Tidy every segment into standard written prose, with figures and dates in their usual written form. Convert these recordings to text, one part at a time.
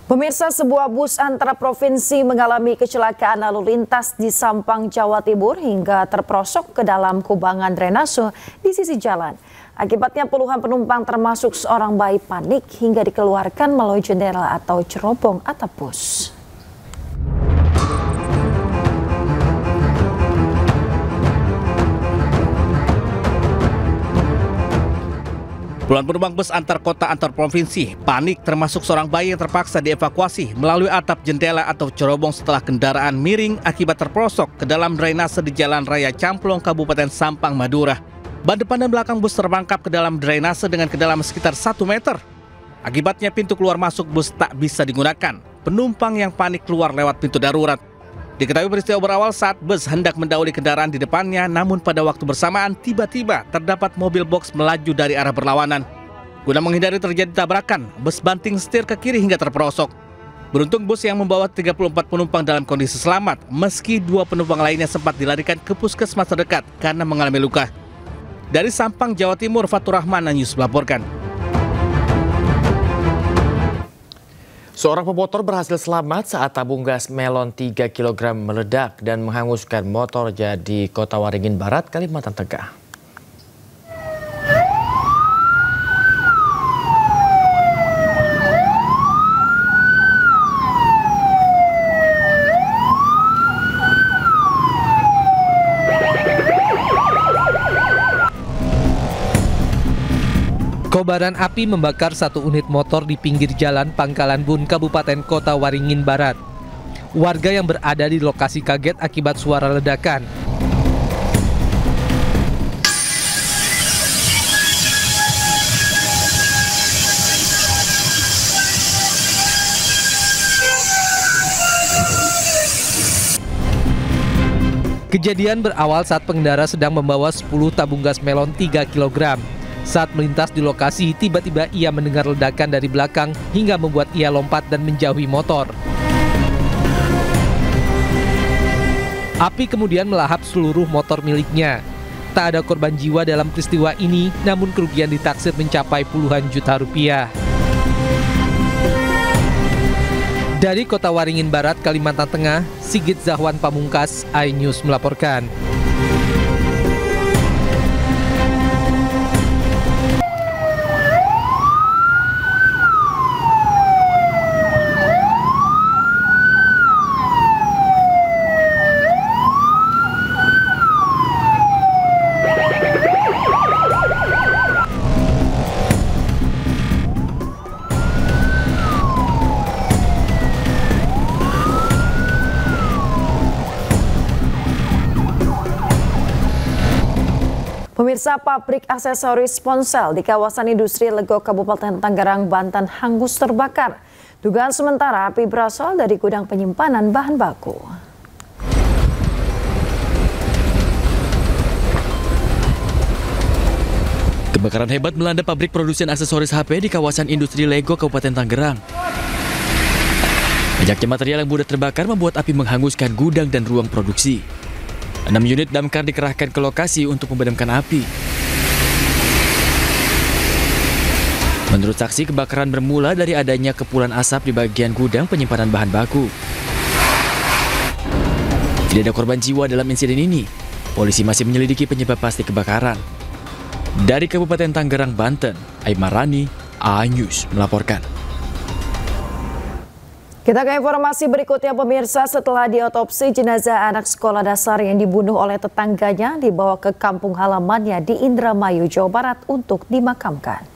Pemirsa, sebuah bus antar provinsi mengalami kecelakaan lalu lintas di Sampang, Jawa Timur hingga terperosok ke dalam kubangan drainase di sisi jalan. Akibatnya puluhan penumpang termasuk seorang bayi panik hingga dikeluarkan melalui jendela atau cerobong atap bus. Puluhan penumpang bus antar kota antar provinsi panik termasuk seorang bayi yang terpaksa dievakuasi melalui atap jendela atau cerobong setelah kendaraan miring akibat terperosok ke dalam drainase di Jalan Raya Camplong, Kabupaten Sampang, Madura. Ban depan dan belakang bus terperangkap ke dalam drainase dengan kedalaman sekitar 1 meter. Akibatnya pintu keluar masuk bus tak bisa digunakan. Penumpang yang panik keluar lewat pintu darurat. Diketahui peristiwa berawal saat bus hendak mendahului kendaraan di depannya, namun pada waktu bersamaan tiba-tiba terdapat mobil box melaju dari arah berlawanan. Guna menghindari terjadi tabrakan, bus banting setir ke kiri hingga terperosok. Beruntung bus yang membawa 34 penumpang dalam kondisi selamat, meski 2 penumpang lainnya sempat dilarikan ke puskesmas terdekat karena mengalami luka. Dari Sampang, Jawa Timur, Fatur Rahman News melaporkan. Seorang pemotor berhasil selamat saat tabung gas melon 3 kg meledak dan menghanguskan motor di Kota Waringin Barat, Kalimantan Tengah. Kobaran api membakar satu unit motor di pinggir jalan Pangkalan Bun, Kabupaten Kota Waringin Barat. Warga yang berada di lokasi kaget akibat suara ledakan. Kejadian berawal saat pengendara sedang membawa 10 tabung gas melon 3 kg. Saat melintas di lokasi, tiba-tiba ia mendengar ledakan dari belakang hingga membuat ia lompat dan menjauhi motor. Api kemudian melahap seluruh motor miliknya. Tak ada korban jiwa dalam peristiwa ini, namun kerugian ditaksir mencapai puluhan juta rupiah. Dari Kota Waringin Barat, Kalimantan Tengah, Sigit Zahwan Pamungkas, iNews melaporkan. Pemirsa, pabrik aksesoris ponsel di kawasan industri Lego, Kabupaten Tangerang, Banten hangus terbakar. Dugaan sementara api berasal dari gudang penyimpanan bahan baku. Kebakaran hebat melanda pabrik produsen aksesoris HP di kawasan industri Lego, Kabupaten Tangerang. Banyaknya material yang mudah terbakar membuat api menghanguskan gudang dan ruang produksi. 6 unit damkar dikerahkan ke lokasi untuk memadamkan api. Menurut saksi, kebakaran bermula dari adanya kepulan asap di bagian gudang penyimpanan bahan baku. Tidak ada korban jiwa dalam insiden ini. Polisi masih menyelidiki penyebab pasti kebakaran. Dari Kabupaten Tangerang, Banten, Aimarani, iNews melaporkan. Kita ke informasi berikutnya, pemirsa. Setelah diotopsi, jenazah anak sekolah dasar yang dibunuh oleh tetangganya dibawa ke kampung halamannya di Indramayu, Jawa Barat untuk dimakamkan.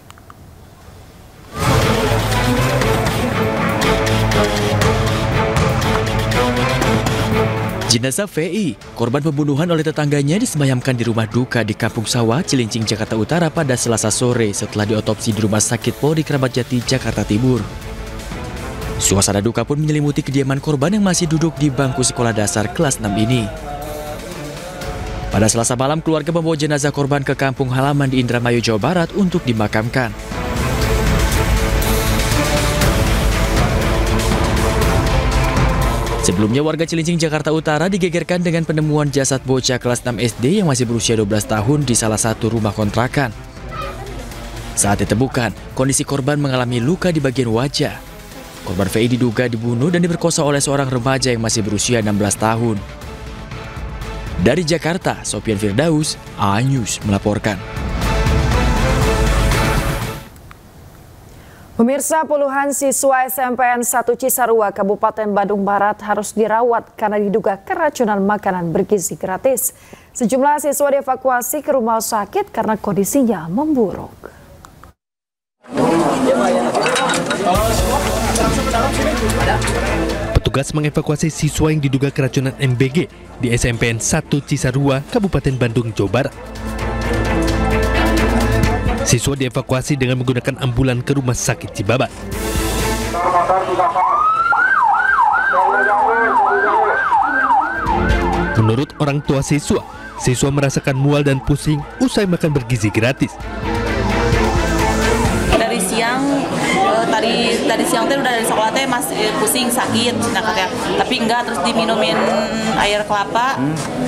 Jenazah VI, korban pembunuhan oleh tetangganya, disemayamkan di rumah duka di Kampung Sawah, Cilincing, Jakarta Utara pada Selasa sore setelah diotopsi di Rumah Sakit Polri Kramat Jati, Jakarta Timur. Suasana duka pun menyelimuti kediaman korban yang masih duduk di bangku sekolah dasar kelas 6 ini. Pada Selasa malam, keluarga membawa jenazah korban ke kampung halaman di Indramayu, Jawa Barat untuk dimakamkan. Sebelumnya, warga Cilincing, Jakarta Utara digegerkan dengan penemuan jasad bocah kelas 6 SD yang masih berusia 12 tahun di salah satu rumah kontrakan. Saat ditemukan, kondisi korban mengalami luka di bagian wajah. Korban VI diduga dibunuh dan diperkosa oleh seorang remaja yang masih berusia 16 tahun. Dari Jakarta, Sofian Firdaus, A-News melaporkan. Pemirsa, puluhan siswa SMPN 1 Cisarua, Kabupaten Bandung Barat harus dirawat karena diduga keracunan makanan bergizi gratis. Sejumlah siswa dievakuasi ke rumah sakit karena kondisinya memburuk. Petugas mengevakuasi siswa yang diduga keracunan MBG di SMPN 1 Cisarua, Kabupaten Bandung, Jawa Barat. Siswa dievakuasi dengan menggunakan ambulan ke rumah sakit Cibabat. Menurut orang tua siswa merasakan mual dan pusing usai makan bergizi gratis. Dari siang, tadi siang udah dari sekolah masih pusing sakit, katanya. Tapi enggak, terus diminumin air kelapa.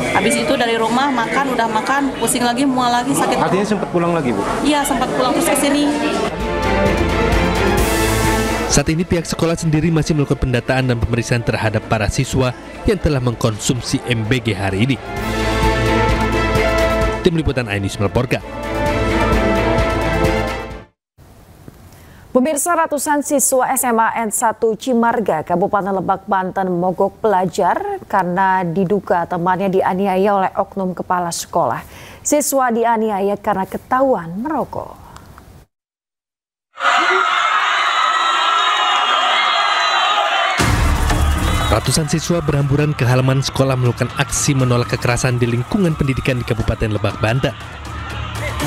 Habis itu dari rumah udah makan, pusing lagi, mual lagi, sakit. Artinya sempat pulang lagi, Bu? Iya, sempat pulang terus ke sini. Saat ini pihak sekolah sendiri masih melakukan pendataan dan pemeriksaan terhadap para siswa yang telah mengkonsumsi MBG hari ini. Tim Liputan A-News melaporkan. Pemirsa, ratusan siswa SMA N1 Cimarga, Kabupaten Lebak, Banten mogok belajar karena diduga temannya dianiaya oleh oknum kepala sekolah. Siswa dianiaya karena ketahuan merokok. Ratusan siswa berhamburan ke halaman sekolah melakukan aksi menolak kekerasan di lingkungan pendidikan di Kabupaten Lebak, Banten.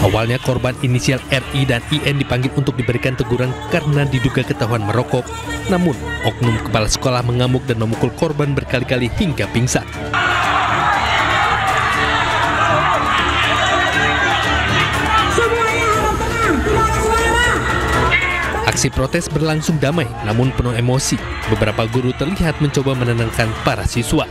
Awalnya korban inisial RI dan IN dipanggil untuk diberikan teguran karena diduga ketahuan merokok. Namun, oknum kepala sekolah mengamuk dan memukul korban berkali-kali hingga pingsan. Aksi protes berlangsung damai, namun penuh emosi. Beberapa guru terlihat mencoba menenangkan para siswa.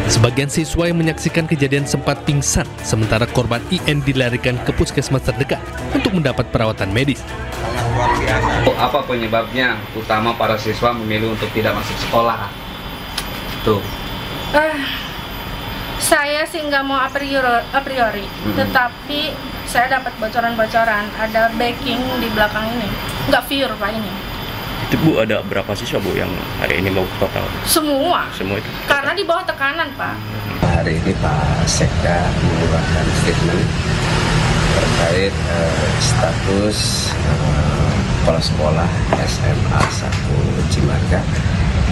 Sebagian siswa yang menyaksikan kejadian sempat pingsan, sementara korban IN dilarikan ke puskesmas terdekat untuk mendapat perawatan medis. Apa penyebabnya utama para siswa memilih untuk tidak masuk sekolah? Tuh. Saya sih nggak mau a priori, tetapi saya dapat bocoran-bocoran, ada backing di belakang ini, nggak pure Pak ini. Itu Bu, ada berapa siswa Bu yang hari ini mau total? Semua itu? Karena di bawah tekanan Pak. Hari ini Pak Sekda mengeluarkan statement terkait status kepala sekolah SMA 1 Cimarga.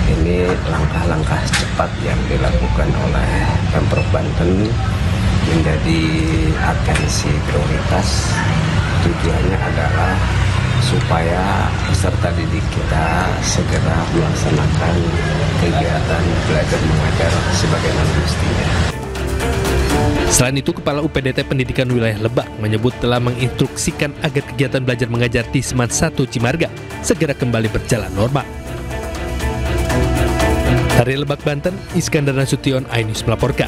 Ini langkah-langkah cepat yang dilakukan oleh Pemprov Banten menjadi atensi prioritas. Tujuannya adalah supaya peserta didik kita segera melaksanakan kegiatan belajar mengajar sebagaimana mestinya. Selain itu, Kepala UPDT Pendidikan Wilayah Lebak menyebut telah menginstruksikan agar kegiatan belajar mengajar di SMAN 1 Cimarga segera kembali berjalan normal. Dari Lebak, Banten, Iskandar Nasution, A-News melaporkan.